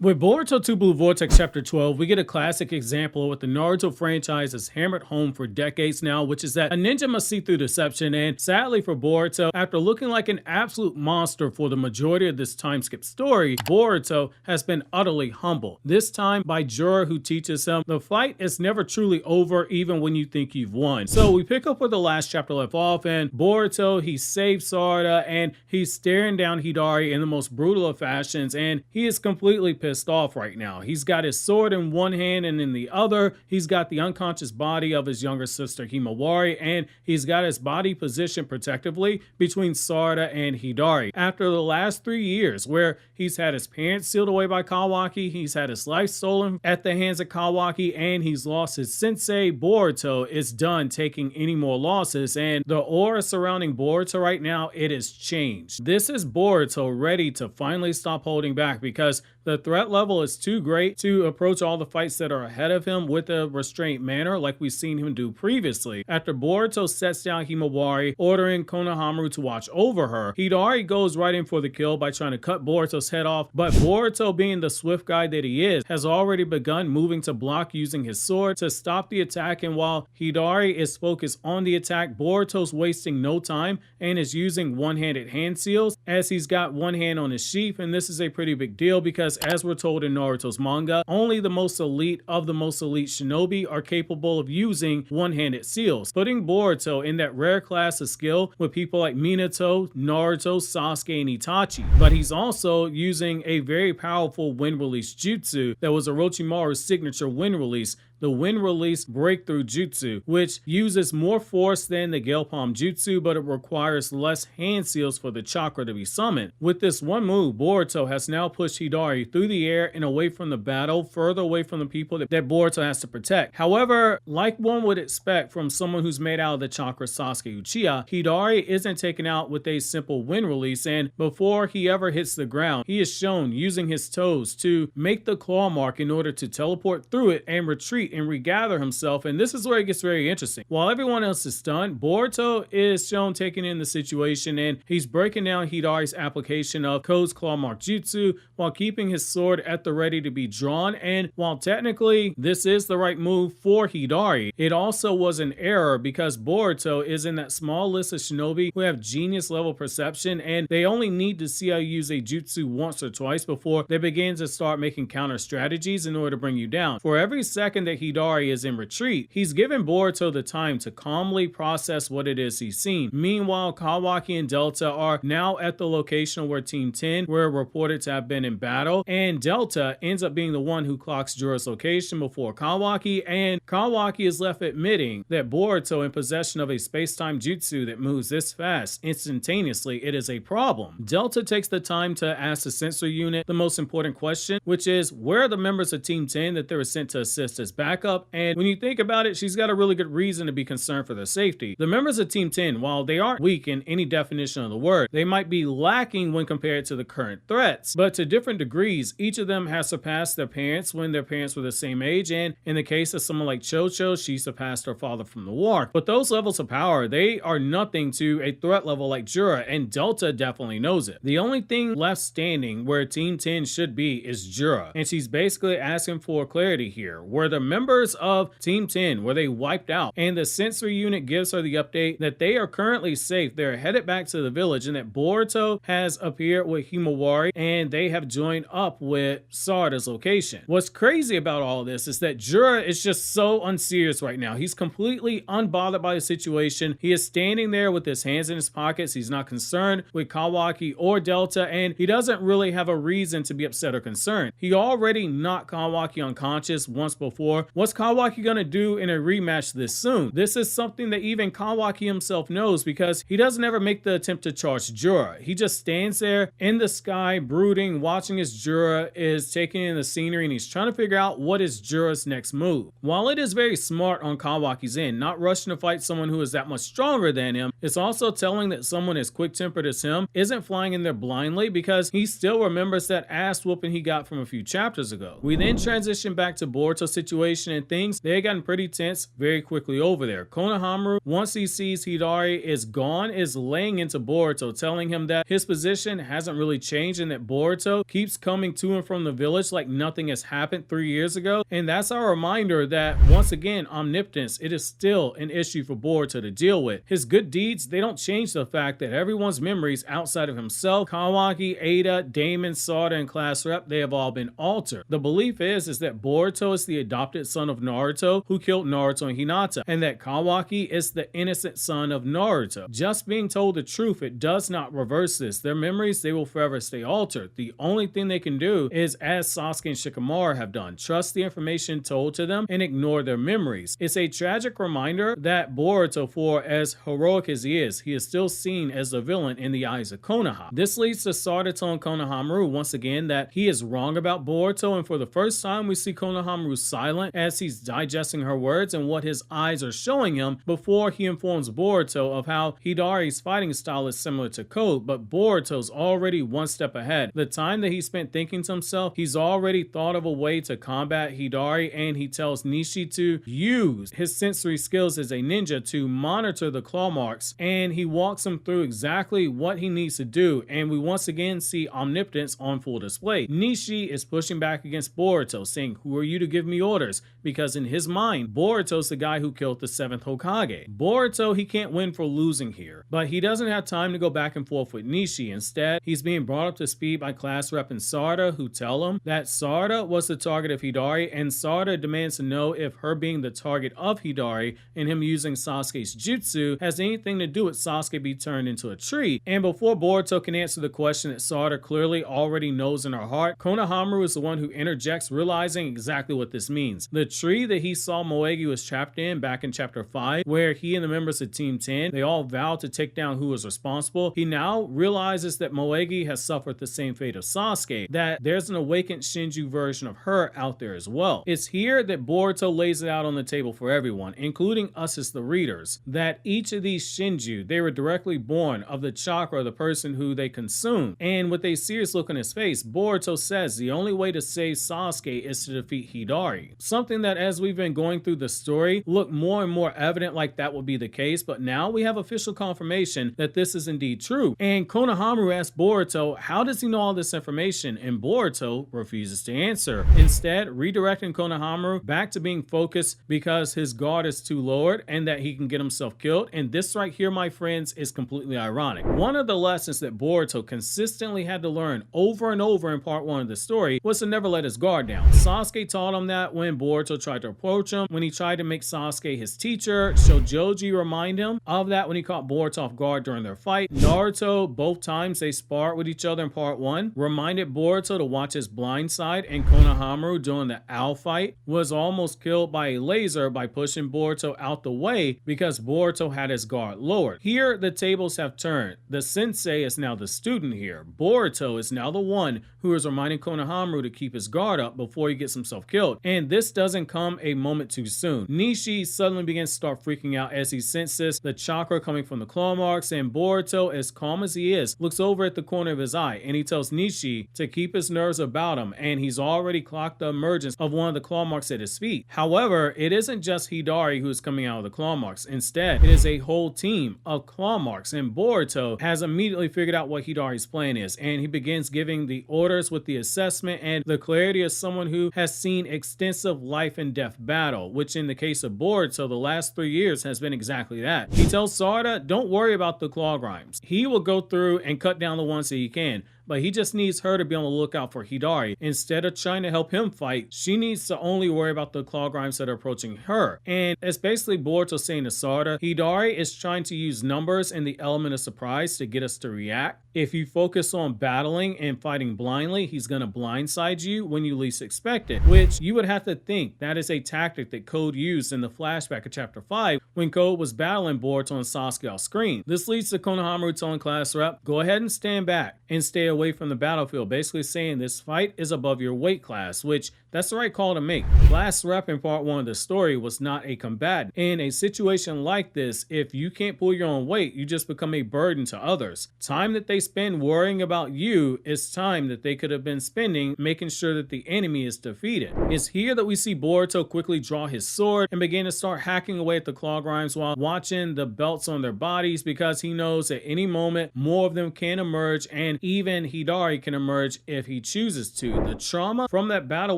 With Boruto 2 Blue Vortex Chapter 12, we get a classic example of what the Naruto franchise has hammered home for decades now, which is that a ninja must see through deception, and sadly for Boruto, after looking like an absolute monster for the majority of this time skip story, Boruto has been utterly humbled. This time by Jura, who teaches him the fight is never truly over even when you think you've won. So we pick up where the last chapter left off, and Boruto, he saves Sarada, and he's staring down Hidari in the most brutal of fashions, and he is completely pissed off right now. He's got his sword in one hand, and in the other, he's got the unconscious body of his younger sister Himawari, and he's got his body positioned protectively between Sarada and Hidari. After the last 3 years, where he's had his parents sealed away by Kawaki, he's had his life stolen at the hands of Kawaki, and he's lost his sensei, Boruto is done taking any more losses, and the aura surrounding Boruto right now, it has changed. This is Boruto ready to finally stop holding back, because the threat level is too great to approach all the fights that are ahead of him with a restrained manner like we've seen him do previously. After Boruto sets down Himawari, ordering Konohamaru to watch over her, Hidari goes right in for the kill by trying to cut Boruto's head off, but Boruto, being the swift guy that he is, has already begun moving to block using his sword to stop the attack, and while Hidari is focused on the attack, Boruto's wasting no time and is using one-handed hand seals as he's got one hand on his sheath, and this is a pretty big deal because as we're told in Naruto's manga, only the most elite of the most elite shinobi are capable of using one-handed seals, putting Boruto in that rare class of skill with people like Minato, Naruto, Sasuke, and Itachi. But he's also using a very powerful wind release jutsu that was Orochimaru's signature wind release, the wind release breakthrough jutsu, which uses more force than the Gale Palm jutsu, but it requires less hand seals for the chakra to be summoned. With this one move, Boruto has now pushed Hidari through the air and away from the battle, further away from the people that Boruto has to protect. However, like one would expect from someone who's made out of the chakra Sasuke Uchiha, Hidari isn't taken out with a simple wind release, and before he ever hits the ground, he is shown using his toes to make the claw mark in order to teleport through it and retreat and regather himself, and this is where it gets very interesting. While everyone else is stunned, Boruto is shown taking in the situation, and he's breaking down Hidari's application of Ko's Claw Mark Jutsu while keeping his sword at the ready to be drawn, and while technically this is the right move for Hidari, it also was an error because Boruto is in that small list of shinobi who have genius level perception, and they only need to see how you use a jutsu once or twice before they begin to start making counter strategies in order to bring you down. For every second that Hidari is in retreat, he's given Boruto the time to calmly process what it is he's seen. Meanwhile, Kawaki and Delta are now at the location where Team 10 were reported to have been in battle, and Delta ends up being the one who clocks Jura's location before Kawaki, and Kawaki is left admitting that Boruto in possession of a space-time jutsu that moves this fast instantaneously, it is a problem. Delta takes the time to ask the sensor unit the most important question, which is where are the members of Team 10 that they were sent to assist as backup, and when you think about it, she's got a really good reason to be concerned for their safety. The members of Team 10, while they aren't weak in any definition of the word, they might be lacking when compared to the current threats, but to different degrees, each of them has surpassed their parents when their parents were the same age, and in the case of someone like Chocho, she surpassed her father from the war. But those levels of power, they are nothing to a threat level like Jura, and Delta definitely knows it. The only thing left standing where Team 10 should be is Jura, and she's basically asking for clarity here. Were the members of Team 10, were they wiped out? And the sensory unit gives her the update that they are currently safe. They're headed back to the village, and that Boruto has appeared with Himawari, and they have joined up with Sarada's location. What's crazy about all this is that Jura is just so unserious right now. He's completely unbothered by the situation. He is standing there with his hands in his pockets. He's not concerned with Kawaki or Delta, and he doesn't really have a reason to be upset or concerned. He already knocked Kawaki unconscious once before. What's Kawaki gonna do in a rematch this soon? This is something that even Kawaki himself knows because he doesn't ever make the attempt to charge Jura. He just stands there in the sky brooding, watching as Jura is taking in the scenery, and he's trying to figure out what is Jura's next move. While it is very smart on Kawaki's end, not rushing to fight someone who is that much stronger than him, it's also telling that someone as quick-tempered as him isn't flying in there blindly because he still remembers that ass whooping he got from a few chapters ago. We then transition back to Boruto's situation situation, and things, they had gotten pretty tense very quickly over there. Konohamaru, once he sees Hidari is gone, is laying into Boruto, telling him that his position hasn't really changed and that Boruto keeps coming to and from the village like nothing has happened 3 years ago. And that's our reminder that, once again, omnipotence, it is still an issue for Boruto to deal with. His good deeds, they don't change the fact that everyone's memories outside of himself, Kawaki, Ada, Damon, Sarada, and Class Rep, they have all been altered. The belief is that Boruto is the adopted son of Naruto who killed Naruto and Hinata, and that Kawaki is the innocent son of Naruto. Just being told the truth, it does not reverse this. Their memories, they will forever stay altered. The only thing they can do is, as Sasuke and Shikamaru have done, trust the information told to them and ignore their memories. It's a tragic reminder that Boruto, for as heroic as he is still seen as a villain in the eyes of Konoha. This leads to Sarada telling Konohamaru once again that he is wrong about Boruto, and for the first time we see Konohamaru silent as he's digesting her words and what his eyes are showing him before he informs Boruto of how Hidari's fighting style is similar to Code, but Boruto's already one step ahead. The time that he spent thinking to himself, he's already thought of a way to combat Hidari, and he tells Nishi to use his sensory skills as a ninja to monitor the claw marks, and he walks him through exactly what he needs to do, and we once again see omnipotence on full display. Nishi is pushing back against Boruto, saying, "Who are you to give me orders?" Because in his mind, Boruto's the guy who killed the 7th Hokage. Boruto, he can't win for losing here, but he doesn't have time to go back and forth with Nishi. Instead, he's being brought up to speed by Class Rep and Sarada, who tell him that Sarada was the target of Hidari, and Sarada demands to know if her being the target of Hidari and him using Sasuke's jutsu has anything to do with Sasuke be turned into a tree. And before Boruto can answer the question that Sarada clearly already knows in her heart, Konohamaru is the one who interjects, realizing exactly what this means. The tree that he saw Moegi was trapped in back in chapter 5, where he and the members of Team 10, they all vowed to take down who was responsible. He now realizes that Moegi has suffered the same fate of Sasuke, that there's an awakened Shinju version of her out there as well. It's here that Boruto lays it out on the table for everyone, including us as the readers, that each of these Shinju, they were directly born of the chakra, the person who they consumed. And with a serious look on his face, Boruto says the only way to save Sasuke is to defeat Hidari. Something that, as we've been going through the story, looked more and more evident like that would be the case, but now we have official confirmation that this is indeed true. And Konohamaru asks Boruto, how does he know all this information? And Boruto refuses to answer, instead redirecting Konohamaru back to being focused because his guard is too lowered and that he can get himself killed. And this right here, my friends, is completely ironic. One of the lessons that Boruto consistently had to learn over and over in part 1 of the story was to never let his guard down. Sasuke taught him that when Boruto tried to approach him, when he tried to make Sasuke his teacher. Shojoji reminded him of that when he caught Boruto off guard during their fight. Naruto, both times they sparred with each other in part 1, reminded Boruto to watch his blind side, and Konohamaru during the owl fight was almost killed by a laser by pushing Boruto out the way because Boruto had his guard lowered. Here, the tables have turned. The sensei is now the student here. Boruto is now the one who is reminding Konohamaru to keep his guard up before he gets himself killed. And this doesn't come a moment too soon. Nishi suddenly begins to start freaking out as he senses the chakra coming from the claw marks, and Boruto, as calm as he is, looks over at the corner of his eye and he tells Nishi to keep his nerves about him, and he's already clocked the emergence of one of the claw marks at his feet. However, it isn't just Hidari who is coming out of the claw marks. Instead, it is a whole team of claw marks, and Boruto has immediately figured out what Hidari's plan is, and he begins giving the orders with the assessment and the clarity of someone who has seen extensive life and death battle, which in the case of Boruto, the last 3 years has been exactly that. He tells Sarada, don't worry about the claw grimes. He will go through and cut down the ones that he can, but he just needs her to be on the lookout for Hidari. Instead of trying to help him fight, she needs to only worry about the claw grimes that are approaching her. And it's basically Boruto saying to Sarada, Hidari is trying to use numbers and the element of surprise to get us to react. If you focus on battling and fighting blindly, he's going to blindside you when you least expect it, which you would have to think that is a tactic that Code used in the flashback of chapter 5 when Code was battling Boruto and Sasuke off screen. This leads to Konohamaru telling Class Rep, go ahead and stand back and stay away from the battlefield, basically saying this fight is above your weight class, which that's the right call to make. Last rep in part 1 of the story was not a combatant. In a situation like this, if you can't pull your own weight, you just become a burden to others. Time that they spend worrying about you is time that they could have been spending making sure that the enemy is defeated. It's here that we see Boruto quickly draw his sword and begin to start hacking away at the claw grinds while watching the belts on their bodies, because he knows at any moment more of them can emerge, and even Hidari can emerge if he chooses to. The trauma from that battle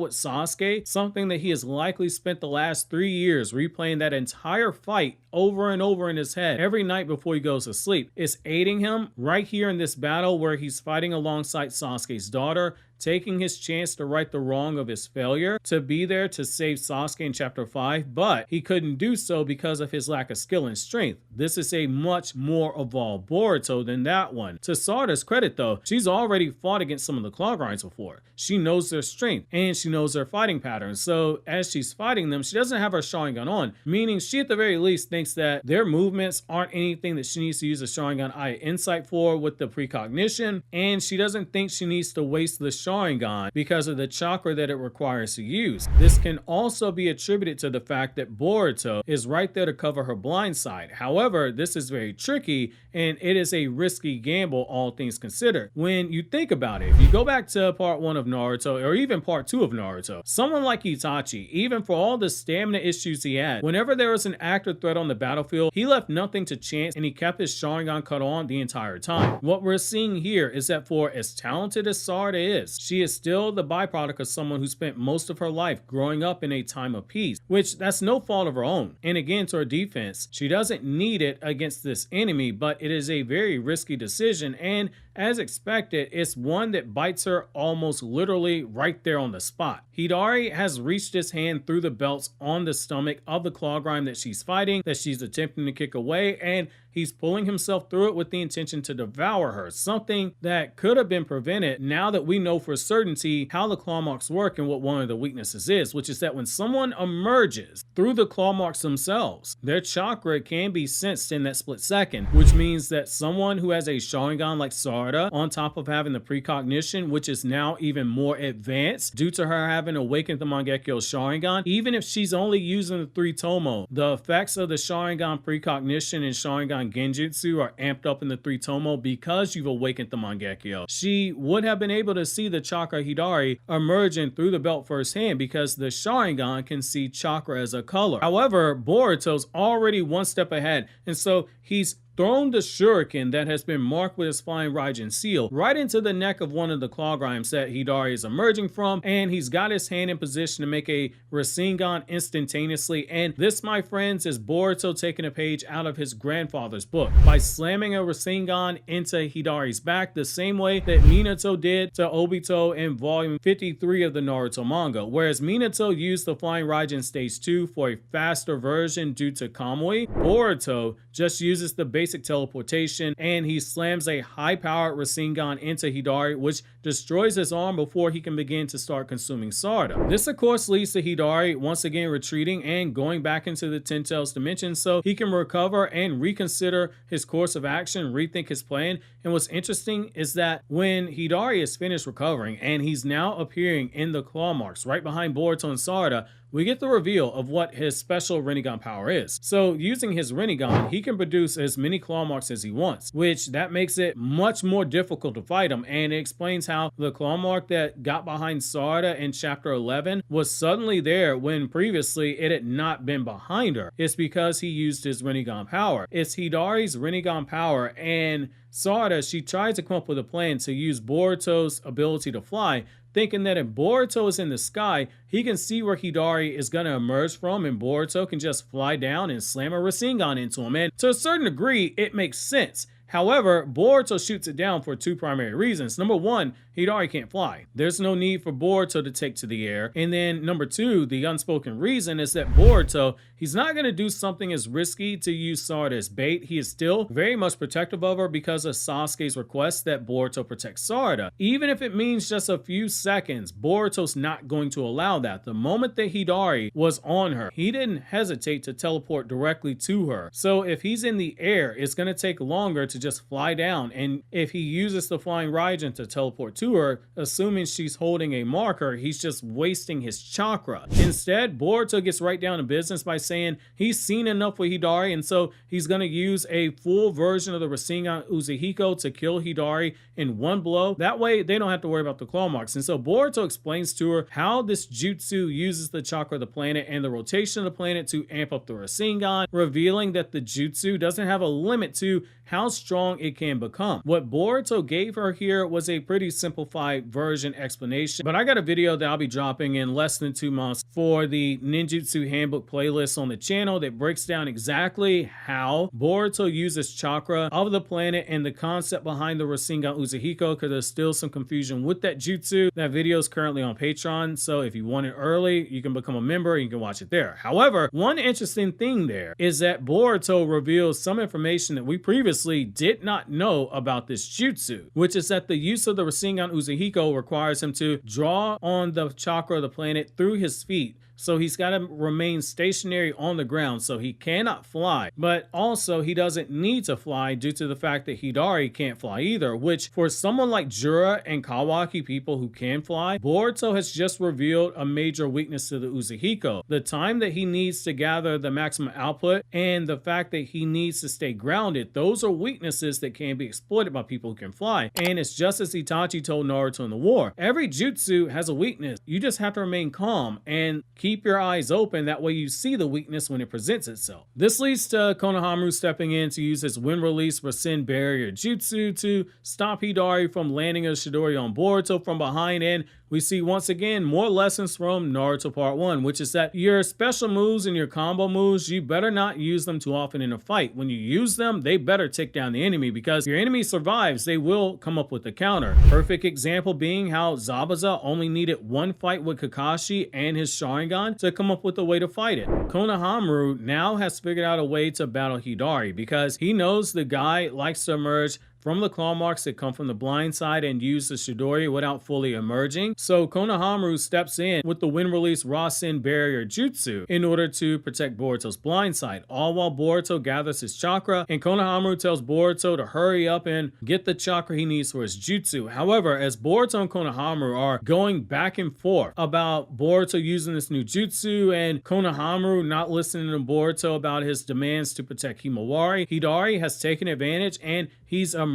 with Sasuke, something that he has likely spent the last 3 years replaying that entire fight over and over in his head every night before he goes to sleep, is aiding him right here in this battle where he's fighting alongside Sasuke's daughter, taking his chance to right the wrong of his failure to be there to save Sasuke in chapter 5, but he couldn't do so because of his lack of skill and strength. This is a much more evolved Boruto than that one. To Sarada's credit though, she's already fought against some of the claw grinds before. She knows their strength and she knows their fighting patterns, so as she's fighting them, she doesn't have her Sharingan on, meaning she at the very least thinks that their movements aren't anything that she needs to use a Sharingan Eye Insight for with the precognition, and she doesn't think she needs to waste the Sharingan because of the chakra that it requires to use. This can also be attributed to the fact that Boruto is right there to cover her blind side. However, this is very tricky and it is a risky gamble, all things considered. When you think about it, if you go back to part 1 of Naruto or even part 2 of Naruto, someone like Itachi, even for all the stamina issues he had, whenever there was an active threat on the battlefield, he left nothing to chance and he kept his Sharingan cut on the entire time. What we're seeing here is that for as talented as Sarada is, she is still the byproduct of someone who spent most of her life growing up in a time of peace, which that's no fault of her own. And again, to her defense, she doesn't need it against this enemy, but it is a very risky decision, and as expected, it's one that bites her almost literally right there on the spot. Hidari has reached his hand through the belts on the stomach of the claw grind that she's fighting, that she's attempting to kick away, and he's pulling himself through it with the intention to devour her, something that could have been prevented now that we know for certainty how the claw marks work and what one of the weaknesses is, which is that when someone emerges through the claw marks themselves, their chakra can be sensed in that split second, which means that someone who has a Sharingan like Sarada, on top of having the precognition, which is now even more advanced due to her having awakened the Mangekyo Sharingan, even if she's only using the 3 Tomo, the effects of the Sharingan precognition and Sharingan Genjutsu are amped up in the 3 Tomo because you've awakened the Mangekyo. She would have been able to see the chakra Hidari emerging through the belt firsthand because the Sharingan can see chakra as a color. However, Boruto's already one step ahead, and so he's thrown the shuriken that has been marked with his flying Raijin seal right into the neck of one of the claw grinds that Hidari is emerging from, and he's got his hand in position to make a Rasengan instantaneously. And this, my friends, is Boruto taking a page out of his grandfather's book by slamming a Rasengan into Hidari's back the same way that Minato did to Obito in volume 53 of the Naruto manga. Whereas Minato used the flying Raijin stage 2 for a faster version due to Kamui, Boruto just uses the basic teleportation and he slams a high-powered Rasengan into Hidari, which destroys his arm before he can begin to start consuming Sarada. This of course leads to Hidari once again retreating and going back into the Ten Tails dimension so he can recover and reconsider his course of action, rethink his plan. And what's interesting is that when Hidari is finished recovering and he's now appearing in the claw marks right behind Boruto and Sarada, we get the reveal of what his special Rinnegan power is. So using his Rinnegan, he can produce as many claw marks as he wants, which that makes it much more difficult to fight him, and it explains how the claw mark that got behind Sarada in chapter 11 was suddenly there when previously it had not been behind her. It's because he used his Rinnegan power. It's Hidari's Rinnegan power, and Sarada, she tries to come up with a plan to use Boruto's ability to fly, thinking that if Boruto is in the sky, he can see where Hidari is going to emerge from, and Boruto can just fly down and slam a Rasengan into him. And to a certain degree, it makes sense. However, Boruto shoots it down for 2 primary reasons. Number one, Hidari can't fly. There's no need for Boruto to take to the air. And then number two, the unspoken reason is that Boruto, he's not going to do something as risky to use Sarada as bait. He is still very much protective of her because of Sasuke's request that Boruto protects Sarada. Even if it means just a few seconds, Boruto's not going to allow that. The moment that Hidari was on her, he didn't hesitate to teleport directly to her. So if he's in the air, it's going to take longer to just fly down. And if he uses the flying Raijin to teleport to her, assuming she's holding a marker, he's just wasting his chakra. Instead, Boruto gets right down to business by saying he's seen enough with Hidari, and so he's going to use a full version of the Rasengan Uzuhiko to kill Hidari in one blow. That way, they don't have to worry about the claw marks. And so Boruto explains to her how this jutsu uses the chakra of the planet and the rotation of the planet to amp up the Rasengan, revealing that the jutsu doesn't have a limit to how strong it can become. What Boruto gave her here was a pretty simplified version explanation, but I got a video that I'll be dropping in less than 2 months for the Ninjutsu Handbook playlist on the channel that breaks down exactly how Boruto uses chakra of the planet and the concept behind the Rasengan Uzuhiko, because there's still some confusion with that jutsu. That video is currently on Patreon, so if you want it early, you can become a member and you can watch it there. However, one interesting thing there is that Boruto reveals some information that we previously did not know about this jutsu, which is that the use of the Rasengan Uzuhiko requires him to draw on the chakra of the planet through his feet. So he's got to remain stationary on the ground, so he cannot fly. But also, he doesn't need to fly due to the fact that Hidari can't fly either, which for someone like Jura and Kawaki, people who can fly, Boruto has just revealed a major weakness to the Uzuhiko. The time that he needs to gather the maximum output and the fact that he needs to stay grounded, those are weaknesses that can be exploited by people who can fly. And it's just as Itachi told Naruto in the war. Every jutsu has a weakness. You just have to remain calm and keep your eyes open, that way you see the weakness when it presents itself. This leads to Konohamaru stepping in to use his wind release Rasen barrier jutsu to stop Hidari from landing a Chidori on Boruto from behind, and we see once again more lessons from Naruto Part 1, which is that your special moves and your combo moves, you better not use them too often in a fight. When you use them, they better take down the enemy, because if your enemy survives, they will come up with a counter. Perfect example being how Zabuza only needed one fight with Kakashi and his Sharingan to come up with a way to fight it. Konohamaru now has figured out a way to battle Hidari, because he knows the guy likes to emerge from the claw marks that come from the blind side and use the Chidori without fully emerging. So Konohamaru steps in with the wind release Rasen barrier jutsu in order to protect Boruto's blind side, all while Boruto gathers his chakra, and Konohamaru tells Boruto to hurry up and get the chakra he needs for his jutsu. However, as Boruto and Konohamaru are going back and forth about Boruto using this new jutsu and Konohamaru not listening to Boruto about his demands to protect Himawari, Hidari has taken advantage and he's emerged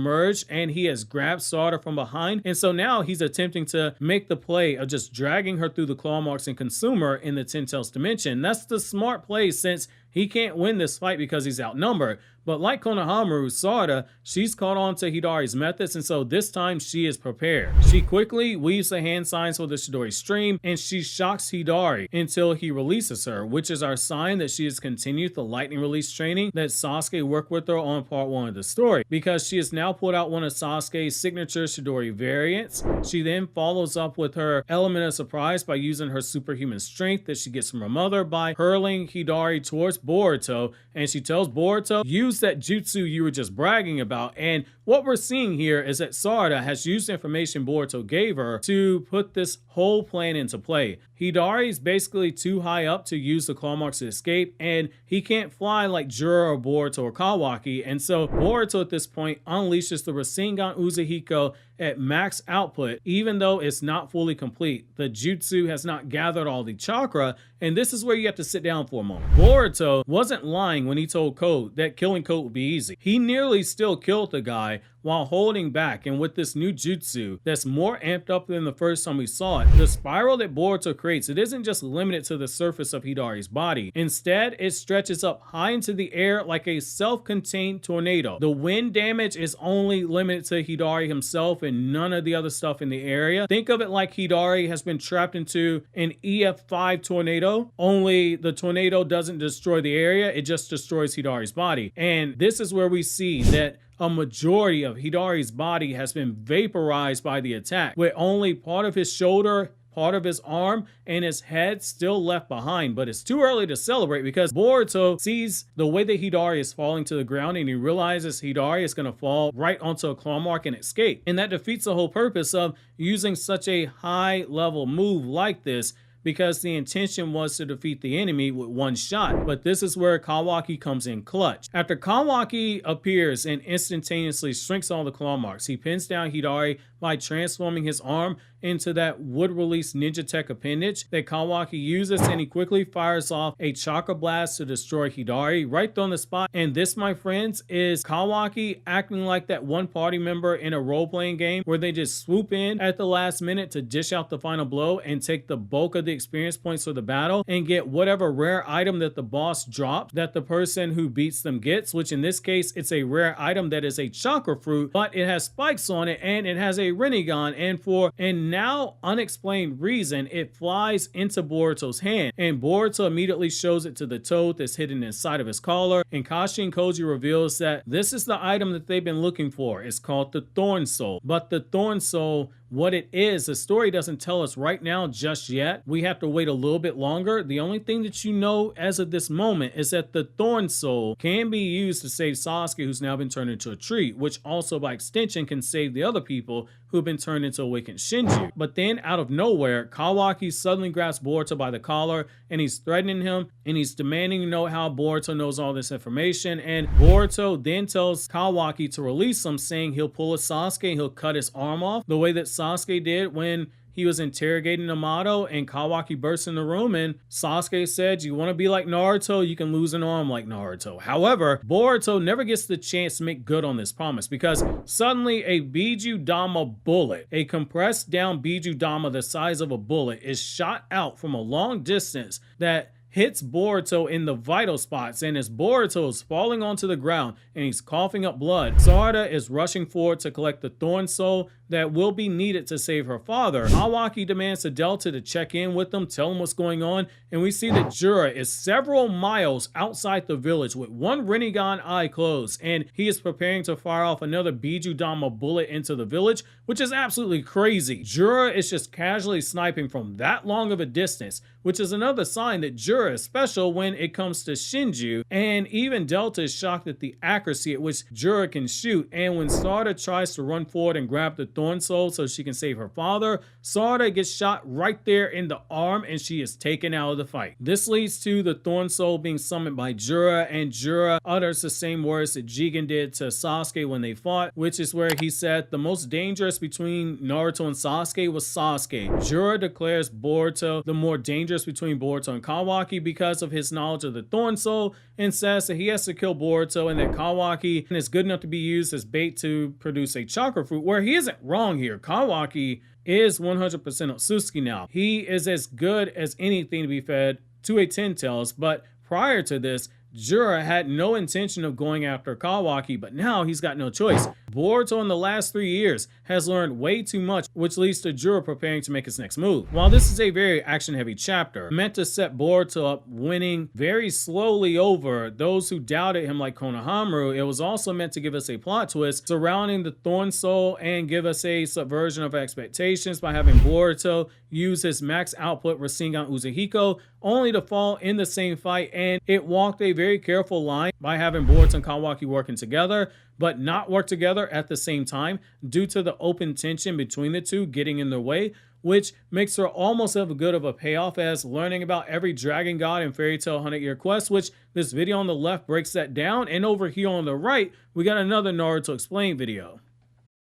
and he has grabbed Sarada from behind, and so now he's attempting to make the play of just dragging her through the claw marks and consume her in the Ten Tails dimension. That's the smart play, since he can't win this fight because he's outnumbered. But like Konohamaru, Sarada, she's caught on to Hidari's methods, and so this time she is prepared. She quickly weaves the hand signs for the Chidori stream, and she shocks Hidari until he releases her, which is our sign that she has continued the lightning release training that Sasuke worked with her on part 1 of the story, because she has now pulled out one of Sasuke's signature Chidori variants. She then follows up with her element of surprise by using her superhuman strength that she gets from her mother by hurling Hidari towards Boruto, and she tells Boruto, use that jutsu you were just bragging about. And what we're seeing here is that Sarada has used the information Boruto gave her to put this whole plan into play. Hidari is basically too high up to use the claw marks to escape, and he can't fly like Jura or Boruto or Kawaki, and so Boruto at this point unleashes the Rasengan Uzuhiko at max output, even though it's not fully complete. The jutsu has not gathered all the chakra, and this is where you have to sit down for a moment. Boruto wasn't lying when he told Code that killing Code would be easy. He nearly still killed the guy while holding back, and with this new jutsu that's more amped up than the first time we saw it, the spiral that Boruto creates, it isn't just limited to the surface of Hidari's body. Instead, it stretches up high into the air like a self-contained tornado. The wind damage is only limited to Hidari himself and none of the other stuff in the area. Think of it like Hidari has been trapped into an EF5 tornado, only the tornado doesn't destroy the area, it just destroys Hidari's body. And this is where we see that a majority of Hidari's body has been vaporized by the attack, with only part of his shoulder, part of his arm, and his head still left behind. But it's too early to celebrate because Boruto sees the way that Hidari is falling to the ground, and he realizes Hidari is going to fall right onto a claw mark and escape. And that defeats the whole purpose of using such a high level move like this, because the intention was to defeat the enemy with one shot. But this is where Kawaki comes in clutch. After Kawaki appears and instantaneously shrinks all the claw marks, he pins down Hidari by transforming his arm into that wood-release ninja tech appendage that Kawaki uses, and he quickly fires off a chakra blast to destroy Hidari right on the spot. And this, my friends, is Kawaki acting like that one party member in a role-playing game where they just swoop in at the last minute to dish out the final blow and take the bulk of the experience points for the battle and get whatever rare item that the boss dropped that the person who beats them gets, which in this case, it's a rare item that is a chakra fruit, but it has spikes on it and it has a Rasengan, and for an now unexplained reason, it flies into Boruto's hand, and Boruto immediately shows it to the toad that's hidden inside of his collar, and Kashi and Koji reveals that this is the item that they've been looking for. It's called the Thorn Soul. But the Thorn Soul, what it is, the story doesn't tell us right now just yet. We have to wait a little bit longer. The only thing that you know as of this moment is that the Thorn Soul can be used to save Sasuke, who's now been turned into a tree, which also by extension can save the other people who've been turned into awakened Shinju. But then out of nowhere, Kawaki suddenly grabs Boruto by the collar and he's threatening him and he's demanding to know how Boruto knows all this information. And Boruto then tells Kawaki to release him, saying he'll pull a Sasuke and he'll cut his arm off the way that Sasuke did when he was interrogating Yamato, and Kawaki burst in the room and Sasuke said, you want to be like Naruto, you can lose an arm like Naruto. However, Boruto never gets the chance to make good on this promise because suddenly a Bijudama bullet, a compressed down Bijudama the size of a bullet, is shot out from a long distance that hits Boruto in the vital spots, and as Boruto is falling onto the ground and he's coughing up blood, Sarada is rushing forward to collect the Thorn Soul that will be needed to save her father. Kawaki demands to Delta to check in with them, tell him what's going on, and we see that Jura is several miles outside the village with one Rasengan eye closed, and he is preparing to fire off another Bijudama bullet into the village, which is absolutely crazy. Jura is just casually sniping from that long of a distance, which is another sign that Jura is special when it comes to Shinju, and even Delta is shocked at the accuracy at which Jura can shoot. And when Sarada tries to run forward and grab the Thorn Soul so she can save her father, Sarada gets shot right there in the arm and she is taken out of the fight. This leads to the Thorn Soul being summoned by Jura, and Jura utters the same words that Jigen did to Sasuke when they fought, which is where he said the most dangerous between Naruto and Sasuke was Sasuke. Jura declares Boruto the more dangerous between Boruto and Kawaki because of his knowledge of the Thorn Soul, and says that he has to kill Boruto and that Kawaki is good enough to be used as bait to produce a chakra fruit, where he isn't wrong here. Kawaki is 100% Otsutsuki now. He is as good as anything to be fed to a Ten Tails, but prior to this, Jura had no intention of going after Kawaki, but now he's got no choice. Boruto in the last 3 years has learned way too much, which leads to Jura preparing to make his next move. While this is a very action-heavy chapter, meant to set Boruto up winning very slowly over those who doubted him like Konohamaru, it was also meant to give us a plot twist surrounding the Thorn Soul and give us a subversion of expectations by having Boruto use his max output Rasengan Uzuhiko only to fall in the same fight, and it walked a very careful line by having Boruto and Kawaki working together, but not work together at the same time due to the open tension between the two getting in their way, which makes her almost as good of a payoff as learning about every dragon god in Fairy Tail 100-Year Quest, which this video on the left breaks that down, and over here on the right, we got another Naruto Explained video.